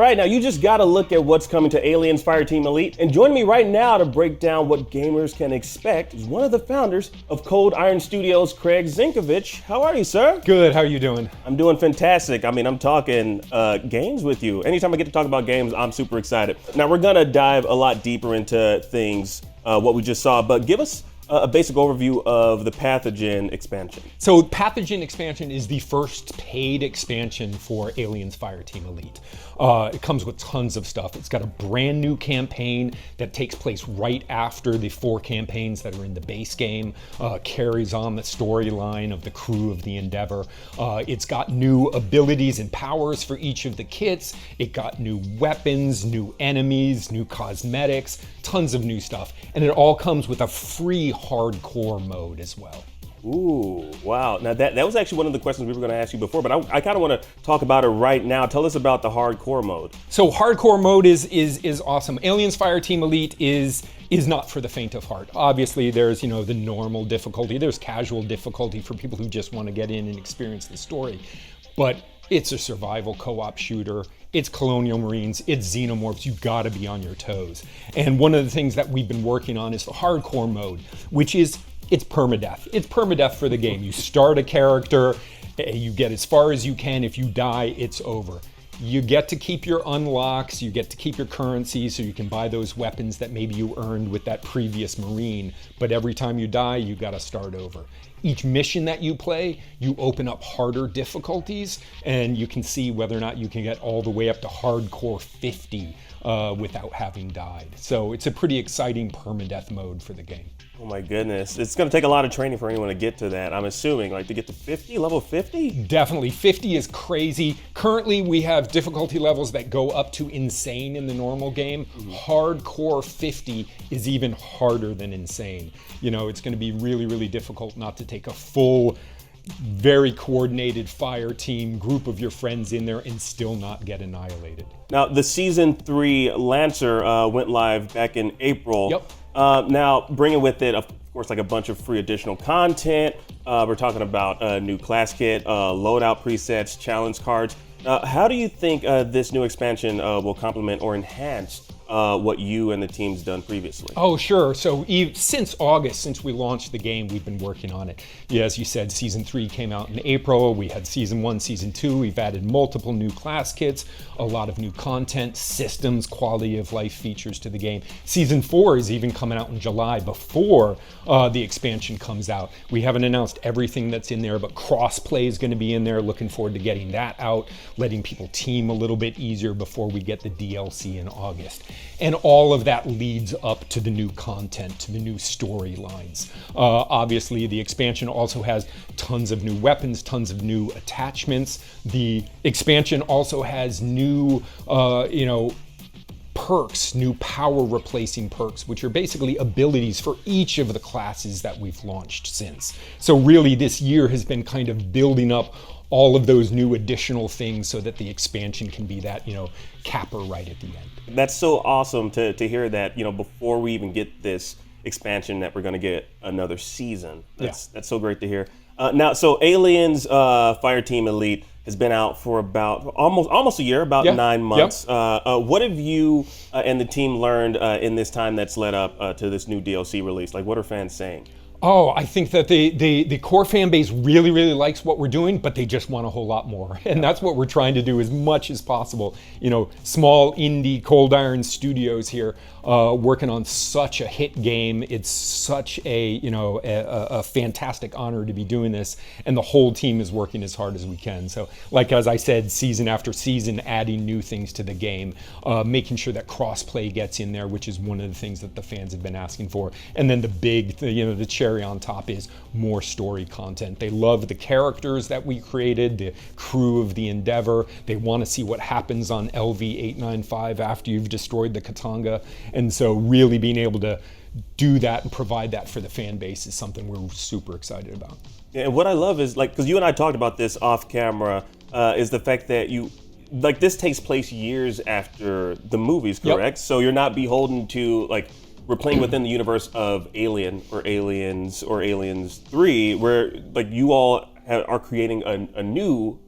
All right, now you just got to look at what's coming to Aliens Fireteam Elite. And joining me right now to break down what gamers can expect is one of the founders of Cold Iron Studios, Craig Zinkovich. How are you, sir? Good, how are you doing? I'm doing fantastic. I mean, I'm talking games with you. Anytime I get to talk about games, I'm super excited. Now, we're going to dive a lot deeper into things, what we just saw, but give us a basic overview of the Pathogen expansion. So Pathogen expansion is the first paid expansion for Aliens Fireteam Elite. It comes with tons of stuff. It's got a brand new campaign that takes place right after the 4 campaigns that are in the base game, carries on the storyline of the crew of the Endeavor. It's got new abilities and powers for each of the kits. It got new weapons, new enemies, new cosmetics, tons of new stuff. And it all comes with a free hardcore mode as well. Ooh, wow. Now that was actually one of the questions we were going to ask you before, but I kind of want to talk about it right now. Tell us about the hardcore mode. So hardcore mode is awesome. Aliens Fireteam Elite is not for the faint of heart. Obviously, there's, the normal difficulty. There's casual difficulty for people who just want to get in and experience the story. But it's a survival co-op shooter. It's Colonial Marines, it's Xenomorphs, you've got to be on your toes. And one of the things that we've been working on is the hardcore mode, which is, it's permadeath. It's permadeath for the game. You start a character, you get as far as you can. If you die, it's over. You get to keep your unlocks, you get to keep your currency so you can buy those weapons that maybe you earned with that previous Marine, but every time you die, you gotta start over. Each mission that you play, you open up harder difficulties, and you can see whether or not you can get all the way up to hardcore 50 without having died. So it's a pretty exciting permadeath mode for the game. Oh my goodness. It's going to take a lot of training for anyone to get to that, I'm assuming. Like to get to 50, level 50? Definitely. 50 is crazy. Currently, we have difficulty levels that go up to insane in the normal game. Hardcore 50 is even harder than insane. It's going to be really, really difficult not to take a full, very coordinated fire team group of your friends in there and still not get annihilated. Now, the Season 3 Lancer went live back in April. Yep. Now, bringing with it, of course, like a bunch of free additional content. We're talking about a new class kit, loadout presets, challenge cards. How do you think this new expansion will complement or enhance what you and the team's done previously? Oh, sure. So since August, since we launched the game, we've been working on it. Yeah, as you said, Season 3 came out in April. We had Season 1, Season 2. We've added multiple new class kits, a lot of new content, systems, quality of life features to the game. Season 4 is even coming out in July before the expansion comes out. We haven't announced everything that's in there, but crossplay is going to be in there. Looking forward to getting that out, letting people team a little bit easier before we get the DLC in August. And all of that leads up to the new content, to the new storylines. Obviously, the expansion also has tons of new weapons, tons of new attachments. The expansion also has new, perks, new power replacing perks, which are basically abilities for each of the classes that we've launched since. So really, this year has been kind of building up all of those new additional things so that the expansion can be that, capper right at the end. That's so awesome to hear that, before we even get this expansion that we're going to get another season. That's so great to hear. Now, so Aliens Fireteam Elite has been out for about almost a year, about 9 months. Yep. What have you and the team learned in this time that's led up to this new DLC release? Like, what are fans saying? Oh, I think that the core fan base really, really likes what we're doing, but they just want a whole lot more. And that's what we're trying to do as much as possible. Small indie Cold Iron Studios here working on such a hit game. It's such a fantastic honor to be doing this. And the whole team is working as hard as we can. So like, as I said, season after season, adding new things to the game, making sure that crossplay gets in there, which is one of the things that the fans have been asking for. And then the cherry on top is more story content. They love the characters that we created, the crew of the Endeavor. They want to see what happens on LV-895 after you've destroyed the Katanga. And so really being able to do that and provide that for the fan base is something we're super excited about. Yeah, and what I love is, because you and I talked about this off camera, is the fact that this takes place years after the movies, correct? Yep. So you're not beholden to, we're playing within the universe of Alien or Aliens or Aliens 3, where you all are creating a new,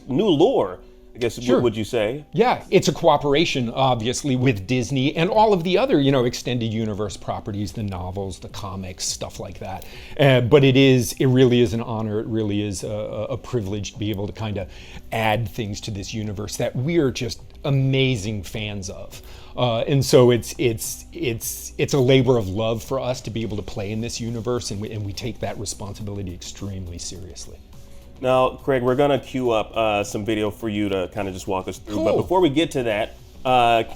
new lore I guess, Sure. would you say? Yeah, it's a cooperation, obviously, with Disney and all of the other, extended universe properties, the novels, the comics, stuff like that. But it really is an honor. It really is a privilege to be able to kind of add things to this universe that we're just amazing fans of. And so it's a labor of love for us to be able to play in this universe, and we take that responsibility extremely seriously. Now, Craig, we're going to queue up some video for you to kind of just walk us through. Cool. But before we get to that,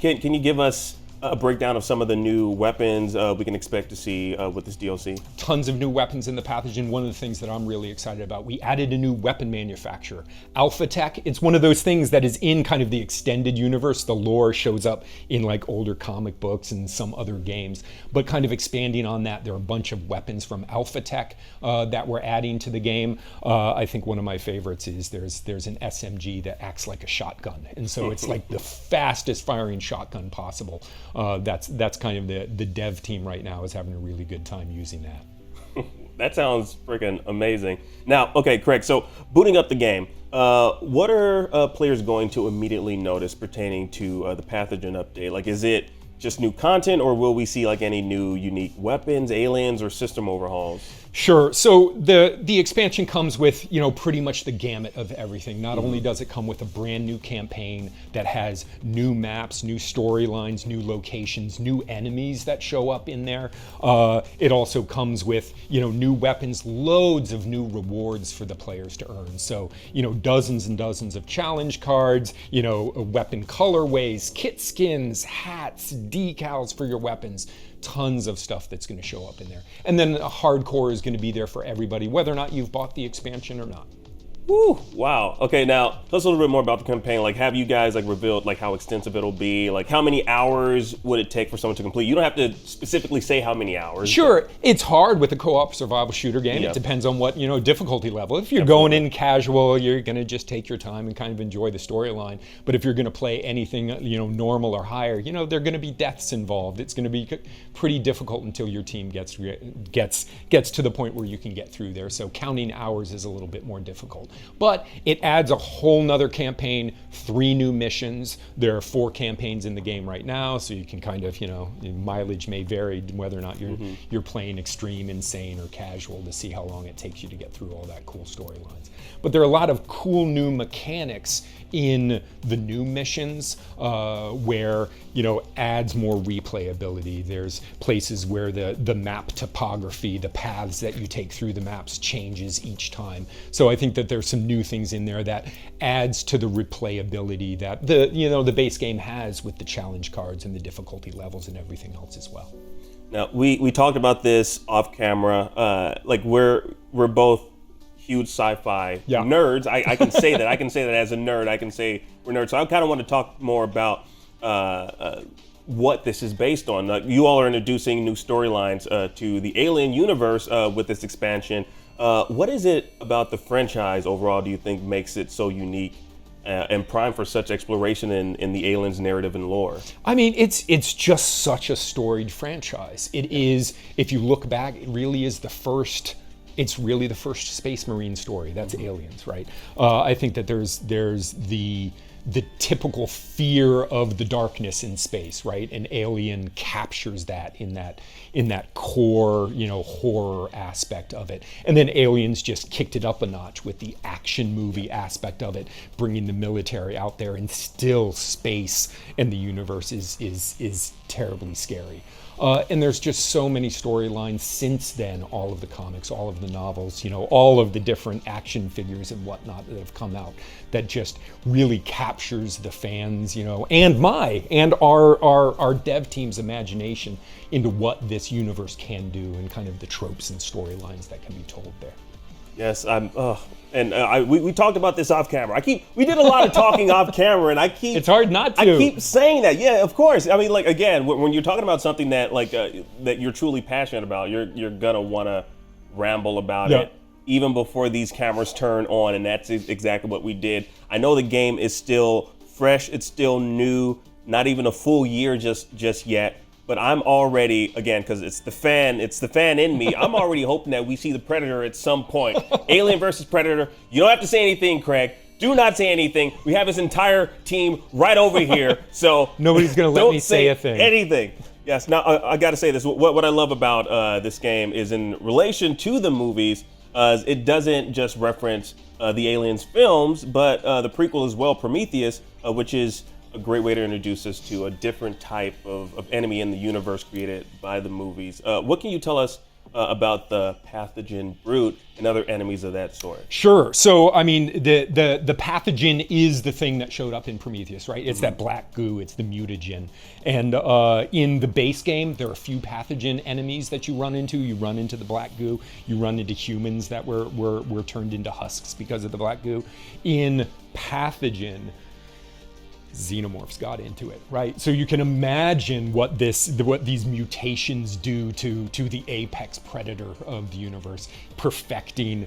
can you give us a breakdown of some of the new weapons we can expect to see with this DLC? Tons of new weapons in the Pathogen. One of the things that I'm really excited about, we added a new weapon manufacturer, Alpha Tech. It's one of those things that is in kind of the extended universe. The lore shows up in like older comic books and some other games. But kind of expanding on that, there are a bunch of weapons from Alpha Tech that we're adding to the game. I think one of my favorites is there's an SMG that acts like a shotgun. And so it's like the fastest firing shotgun possible. That's kind of the dev team right now is having a really good time using that. That sounds freaking amazing. Now, okay, Craig, so booting up the game, what are players going to immediately notice pertaining to the Pathogen update? Like, is it just new content, or will we see like any new unique weapons, aliens, or system overhauls? Sure. So the expansion comes with, pretty much the gamut of everything. Not only does it come with a brand new campaign that has new maps, new storylines, new locations, new enemies that show up in there. It also comes with, new weapons, loads of new rewards for the players to earn. So, dozens and dozens of challenge cards, weapon colorways, kit skins, hats, decals for your weapons. Tons of stuff that's going to show up in there. And then hardcore is going to be there for everybody, whether or not you've bought the expansion or not. Woo, wow. Okay, now tell us a little bit more about the campaign. Like, have you guys revealed how extensive it'll be? Like, how many hours would it take for someone to complete? You don't have to specifically say how many hours. Sure, it's hard with a co-op survival shooter game. Yeah. It depends on what difficulty level. If you're going in casual, you're going to just take your time and kind of enjoy the storyline. But if you're going to play anything normal or higher, there are going to be deaths involved. It's going to be pretty difficult until your team gets to the point where you can get through there. So counting hours is a little bit more difficult. But it adds a whole nother campaign, 3 new missions. There are 4 campaigns in the game right now, so you can kind of, mileage may vary whether or not you're playing extreme, insane, or casual to see how long it takes you to get through all that cool storylines. But there are a lot of cool new mechanics in the new missions where, adds more replayability. There's places where the map topography, the paths that you take through the maps changes each time. So I think that there's some new things in there that adds to the replayability that the base game has with the challenge cards and the difficulty levels and everything else as well. Now, we talked about this off camera. We're both huge sci-fi nerds. I can say that. I can say that as a nerd. I can say we're nerds. So I kind of want to talk more about what this is based on. You all are introducing new storylines to the Alien universe with this expansion. What is it about the franchise overall do you think makes it so unique and prime for such exploration in the Aliens narrative and lore? I mean, it's just such a storied franchise. It is, if you look back, it really is the first. It's really the first Space Marine story. That's Aliens, right? I think that there's the typical fear of the darkness in space, right? And Alien captures that in that core, horror aspect of it. And then Aliens just kicked it up a notch with the action movie aspect of it, bringing the military out there, and still space and the universe is terribly scary. And there's just so many storylines since then, all of the comics, all of the novels, all of the different action figures and whatnot that have come out that just really captures the fans, and our dev team's imagination into what this universe can do and kind of the tropes and storylines that can be told there. Yes, we talked about this off camera. We did a lot of talking off camera, and it's hard not to. I keep saying that. Yeah, of course. I mean, again, when you're talking about something that that you're truly passionate about, you're gonna want to ramble about it even before these cameras turn on, and that's exactly what we did. I know the game is still fresh, it's still new, not even a full year just yet. But I'm already, again, because it's the fan in me, I'm already hoping that we see the Predator at some point. Alien versus Predator. You don't have to say anything, Craig. Do not say anything. We have his entire team right over here, so nobody's going to let me say a thing. Anything. Yes. Now I got to say this. What I love about this game is in relation to the movies. It doesn't just reference the Aliens films, but the prequel as well, Prometheus, which is a great way to introduce us to a different type of enemy in the universe created by the movies. What can you tell us about the pathogen brute and other enemies of that sort? Sure. So, I mean, the pathogen is the thing that showed up in Prometheus, right? It's that black goo. It's the mutagen. And in the base game, there are a few pathogen enemies that you run into. You run into the black goo. You run into humans that were turned into husks because of the black goo. In Pathogen, xenomorphs got into it, right? So you can imagine what these mutations do to the apex predator of the universe, perfecting,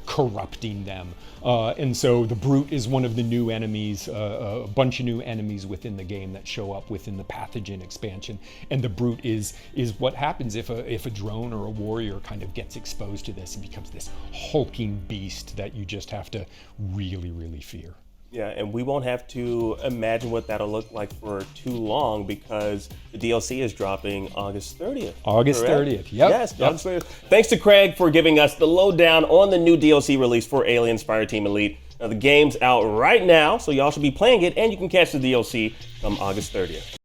corrupting them. And so the brute is one of the new enemies, a bunch of new enemies within the game that show up within the pathogen expansion. And the brute is what happens if a drone or a warrior kind of gets exposed to this and becomes this hulking beast that you just have to really, really fear. Yeah, and we won't have to imagine what that'll look like for too long because the DLC is dropping August 30th. August correct? 30th, yep. Yes, August 30th. Thanks to Craig for giving us the lowdown on the new DLC release for Aliens Fireteam Elite. Now, the game's out right now, so y'all should be playing it, and you can catch the DLC come August 30th.